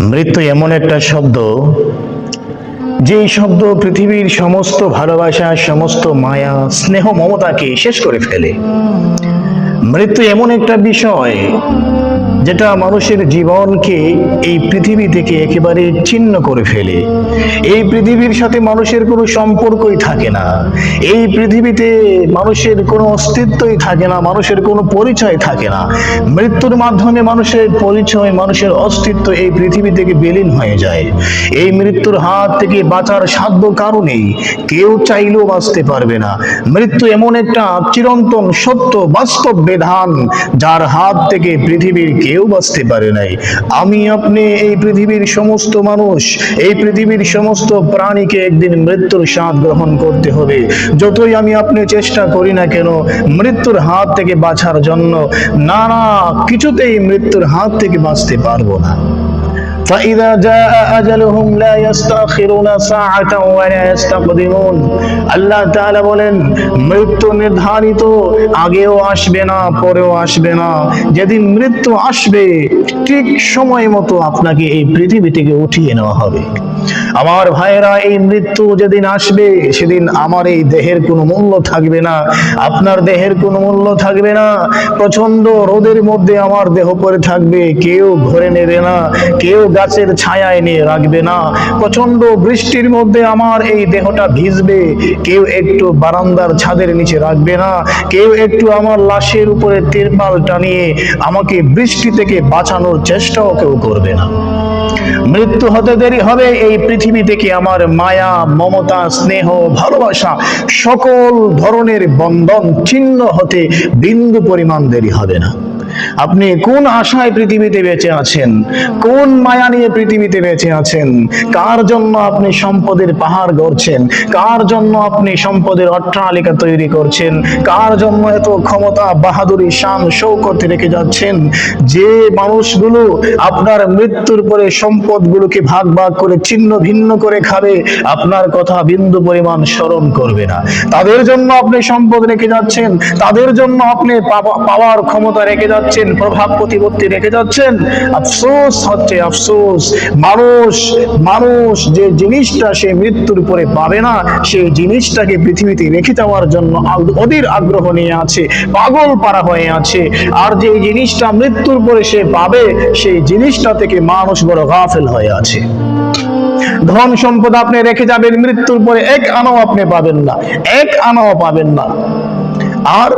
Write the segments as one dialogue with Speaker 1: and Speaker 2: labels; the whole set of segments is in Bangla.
Speaker 1: মৃত্যু এমন একটা শব্দ, যেই শব্দ পৃথিবীর সমস্ত ভালোবাসা, সমস্ত মায়া, স্নেহ, মমতাকে শেষ করে ফেলে। মৃত্যু এমন একটা বিষয় যেটা মানুষের জীবনকে এই পৃথিবী থেকে একেবারে ছিন্ন করে ফেলে। এই পৃথিবীর সাথে মানুষের কোনো সম্পর্কই থাকে না, এই পৃথিবীতে মানুষের কোনো অস্তিত্বই থাকে না, মানুষের কোনো পরিচয় থাকে না। মৃত্যুর মাধ্যমে মানুষের পরিচয়, মানুষের অস্তিত্ব এই পৃথিবী থেকে বিলীন হয়ে যায়। এই মৃত্যুর হাত থেকে বাঁচার সাধ্য কারো নেই, কেউ চাইলেও বাঁচতে পারবে না। মৃত্যু এমন একটা চিরন্তন সত্য, বাস্তব বিধান, যার হাত থেকে পৃথিবীর কেউ বাঁচতে পারে নাই। আমি আপনি, এই পৃথিবীর সমস্ত মানুষ, এই পৃথিবীর সমস্ত প্রাণীকে একদিন মৃত্যুর স্বাদ গ্রহণ করতে হবে। যতই আমি আপনি চেষ্টা করি না কেন মৃত্যুর হাত থেকে বাঁচার জন্য, না কিছুতেই মৃত্যুর হাত থেকে বাঁচতে পারবো না। فإذا جاء أجلهم لا يستأخرون ساعة ولا يستقدمون। আল্লাহ তাআলা বলেন, মৃত্যু নির্ধারিত, আগেও আসবে না, পরেও আসবে না। যেদিন মৃত্যু আসবে ঠিক সময় মতো আপনাকে এই পৃথিবী থেকে উঠিয়ে নেওয়া হবে। আমার ভাইয়েরা, এই মৃত্যু যেদিন আসবে সেদিন আমার এই দেহের কোনো মূল্য থাকবে না, আপনার দেহের কোনো মূল্য থাকবে না। প্রচন্ড রোদের মধ্যে আমার দেহ পড়ে থাকবে, কেউ ঘরে নেবে না, কেউ গাছের ছায়ায় নিয়ে রাখবে না। প্রচন্ড বৃষ্টির মধ্যে আমার এই দেহটা ভিজবে, কেউ একটু বারান্দার ছাদের নিচে রাখবে না, কেউ একটু আমার লাশের উপরে তিরপাল টানিয়ে আমাকে বৃষ্টি থেকে বাঁচানোর চেষ্টাও কেউ করবে না। মৃত্যু হতে দেরি হবে, এই পৃথিবী থেকে আমার মায়া, মমতা, স্নেহ, ভালোবাসা, সকল ধরনের বন্ধন ছিন্ন হতে বিন্দু পরিমাণ দেরি হবে না। আপনি কোন আশায় পৃথিবীতে বেঁচে আছেন, কোন মায়া নিয়ে পৃথিবীতে বেঁচে আছেন, কার জন্য আপনি সম্পদের পাহাড় গড়ছেন, কার জন্য আপনি সম্পদের অট্টালিকা তৈরি করছেন, কার জন্য এত ক্ষমতা, বাহাদুরি, শান, শৌকত রেখে যাচ্ছেন? যে মানুষগুলো আপনার মৃত্যুর পরে সম্পদগুলোকে ভাগ ভাগ করে ছিন্ন ভিন্ন করে খাবে, আপনার কথা বিন্দু পরিমাণ স্মরণ করবে না। তাদের জন্য আপনি সম্পদ রেখে যাচ্ছেন, তাদের জন্য আপনি পাওয়ার ক্ষমতা রেখে যাচ্ছেন, প্রভাব প্রতিপত্তি রেখে যাচ্ছেন। আফসোস হচ্ছে, আফসোস, মানুষ যে জিনিসটা সে মৃত্যুর পরে পাবে না, সেই জিনিসটাকে পৃথিবীতে রেখে যাওয়ার জন্য অধীর আগ্রহ নিয়ে আছে, পাগল পারা হয়ে আছে। আর যে জিনিসটা মৃত্যুর পরে সে পাবে, সেই জিনিসটা থেকে মানুষ বড় গাফেল হয়ে আছে। ধন সম্পদ আপনি রেখে যাবেন, মৃত্যুর পরে এক আনাও আপনি পাবেন না, এক আনাও পাবেন না। আর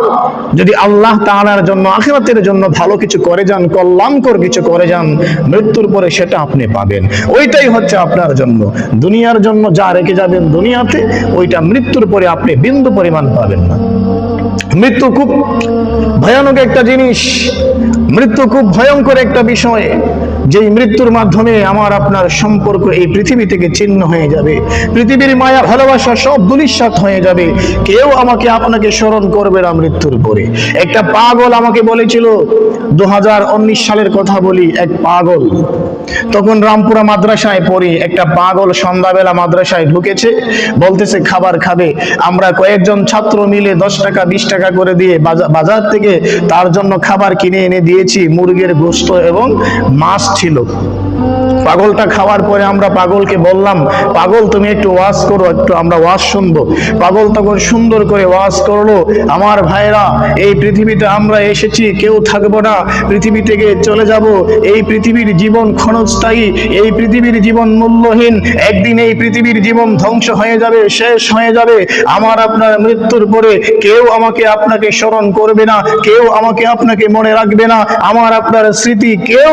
Speaker 1: যদি আল্লাহ তাআলার জন্য, আখিরাতের জন্য ভালো কিছু করে যান, কল্যাণকর কিছু করে যান, মৃত্যুর পরে সেটা আপনি পাবেন। ওইটাই হচ্ছে আপনার জন্য। দুনিয়ার জন্য যা রেখে যাবেন দুনিয়াতে, ওইটা মৃত্যুর পরে আপনি বিন্দু পরিমাণ পাবেন না। মৃত্যু খুব ভয়ানক একটা জিনিস, মৃত্যু খুব ভয়ঙ্কর একটা বিষয়, যেই মৃত্যুর মাধ্যমে আমার আপনার সম্পর্ক এই পৃথিবী থেকে ছিন্ন হয়ে যাবে। পৃথিবীর মায়া, ভালোবাসা সব ধূলিসাৎ হয়ে যাবে। কেউ আমাকে আপনাকে স্মরণ করবে না মৃত্যুর পরে। একটা পাগল আমাকে বলেছিল, 2019 সালের কথা বলি, এক পাগল, তখন রামপুরা মাদ্রাসায় পড়ি, একটা পাগল সন্ধ্যাবেলা মাদ্রাসায় ঢুকেছে, বলতেছে খাবার খাবে। আমরা কয়েকজন ছাত্র মিলে 10 টাকা 20 টাকা করে দিয়ে বাজার থেকে তার জন্য খাবার কিনে এনে দিয়েছি। মুরগির গোশত এবং মাছ ছিল। পাগলটা খাওয়ার পরে আমরা পাগলকে বললাম, পাগল তুমি একটু ওয়াজ করো, একটু আমরা ওয়াজ শুনবো। পাগল তখন সুন্দর করে ওয়াজ করলো। আমার ভাইরা, এই পৃথিবীতে আমরা এসেছি, কেউ থাকবো না, পৃথিবী থেকে চলে যাব। এই পৃথিবীর জীবন ক্ষণস্থায়ী, এই পৃথিবীর জীবন মূল্যহীন। একদিন এই পৃথিবীর জীবন ধ্বংস হয়ে যাবে, শেষ হয়ে যাবে। আমার আপনার মৃত্যুর পরে কেউ আমাকে আপনাকে স্মরণ করবে না, কেউ আমাকে আপনাকে মনে রাখবে না, আমার আপনার স্মৃতি কেউ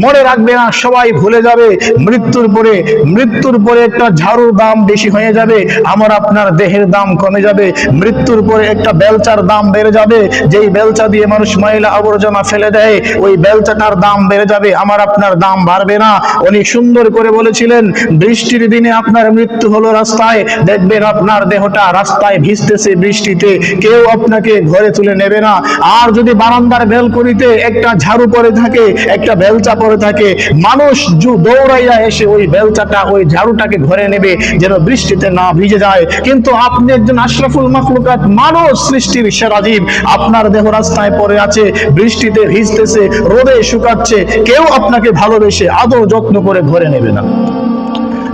Speaker 1: মনে রাখবে না, সবাই ভুলে যাবে। মৃত্যুর পরে একটা ঝাড়ুর দাম বেশি হয়ে যাবে, আমার আপনার দেহের দাম কমে যাবে। মৃত্যুর পরে একটা বেলচার দাম বেড়ে যাবে, যেই বেলচা দিয়ে মানুষ ময়লা আবর্জনা ফেলে দেয়, ওই বেলচাটার দাম বেড়ে যাবে, আমার আপনার দাম বাড়বে না। উনি সুন্দর করে বলেছিলেন, বৃষ্টির দিনে আপনার মৃত্যু হলো রাস্তায়, দেখবেন আপনার দেহটা রাস্তায় ভিজতেছে বৃষ্টিতে, কেউ আপনাকে ঘরে তুলে নেবে না। আর যদি বারান্দার বেলকনিতে একটা ঝাড়ু পড়ে থাকে, একটা বেলচা পড়ে থাকে, মানুষ দৌড়াইয়া এসে ওই বেলচাটা, ওই ঝাড়ুটাকে ঘরে নেবে যেন বৃষ্টিতে না ভিজে যায়। কিন্তু আপনি একজন আশরাফুল মাখলুকাত, মানব সৃষ্টির সেরা জীব, আপনার দেহ রাস্তায় পড়ে আছে, বৃষ্টিতে ভিজতেছে, রোদে শুকাচ্ছে, কেউ আপনাকে ভালোবেসে আদর যত্ন করে ঘরে নেবে না।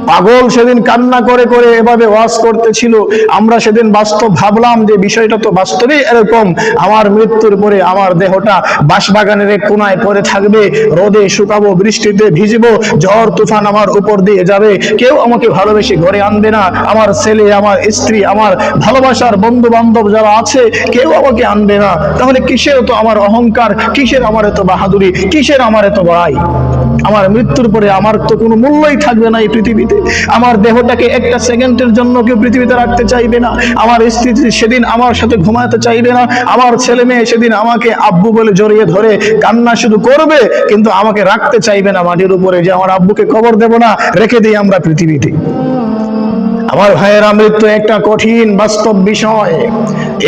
Speaker 1: পাগল সেদিন কান্না করে করে এভাবে ওয়াজ করতেছিল। আমরা সেদিন বাস্তব ভাবলাম যে বিষয়টা তো বাস্তবেই এরকম। আমার মৃত্যুর পরে আমার দেহটা বাঁশবাগানের এক কোনায় পড়ে থাকবে, রোদে শুকাবো, বৃষ্টিতে ভিজবো, ঝড় তুফান আমার উপর দিয়ে যাবে, কেউ আমাকে ভালোবেসে ঘরে আনবে না। আমার ছেলে, আমার স্ত্রী, আমার ভালোবাসার বন্ধু বান্ধব যারা আছে, কেউ আমাকে আনবে না। তাহলে কিসের তো আমার অহংকার, কিসের আমার এত বাহাদুরি, কিসের আমার এত বড়াই? আমার মৃত্যুর পরে আমার তো কোনো মূল্যই থাকবে না এই পৃথিবীতে। আমার দেহটাকে একটা সেকেন্ডের জন্য কেউ পৃথিবীতে রাখতে চাইবে না। আমার স্ত্রী সেদিন আমার সাথে ঘুমাতে চাইবে না। আমার ছেলে মেয়ে সেদিন আমাকে আব্বু বলে জড়িয়ে ধরে কান্না শুধু করবে, কিন্তু আমাকে রাখতে চাইবে না মাটির উপরে, যে আমার আব্বুকে কবর দেব না, রেখে দিই আমরা পৃথিবীতে। আমার ভাইয়েরা, মৃত্যু একটা কঠিন বাস্তব বিষয়।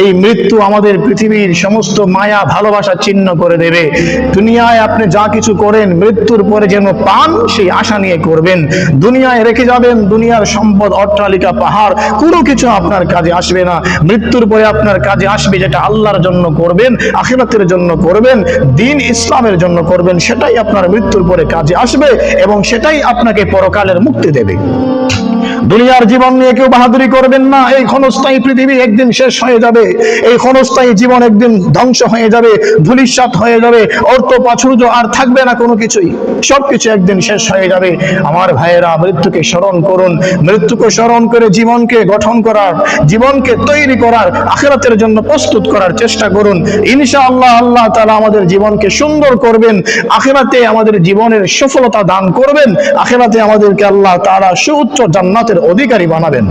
Speaker 1: এই মৃত্যু আমাদের পৃথিবীর সমস্ত মায়া ভালোবাসা ছিন্ন করে দেবে। দুনিয়ায় আপনি যা কিছু করেন, মৃত্যুর পরে যেন পান সেই আশা নিয়ে করবেন। দুনিয়ায় রেখে যাবেন দুনিয়ার সম্পদ, অট্টালিকা, পাহাড়, কোনো কিছু আপনার কাজে আসবে না। মৃত্যুর পরে আপনার কাজে আসবে যেটা আল্লাহর জন্য করবেন, আখিরাতের জন্য করবেন, দ্বীন ইসলামের জন্য করবেন, সেটাই আপনার মৃত্যুর পরে কাজে আসবে এবং সেটাই আপনাকে পরকালের মুক্তি দেবে। দুনিয়ার জীবন নিয়ে কেউ বাহাদুরি করবেন না। এই ক্ষণস্থায়ী পৃথিবী একদিন শেষ হয়ে যাবে, এই ক্ষণস্থায়ী জীবন একদিন ধ্বংস হয়ে যাবে, ধূলিসাৎ হয়ে যাবে, অর্থ প্রাচুর্য আর থাকবে না, কোনো কিছুই, সবকিছু একদিন শেষ হয়ে যাবে। আমার ভাইয়েরা, মৃত্যুকে স্মরণ করুন। মৃত্যুকে স্মরণ করে জীবনকে গঠন করার, জীবনকে তৈরি করার, আখিরাতের জন্য প্রস্তুত করার চেষ্টা করুন। ইনশাআল্লাহ আল্লাহ তাআলা আমাদের জীবনকে সুন্দর করবেন, আখিরাতে আমাদের জীবনের সফলতা দান করবেন, আখিরাতে আমাদেরকে আল্লাহ তাআলা সুউচ্চ জান্নাতের অধিকারী বানাবেন।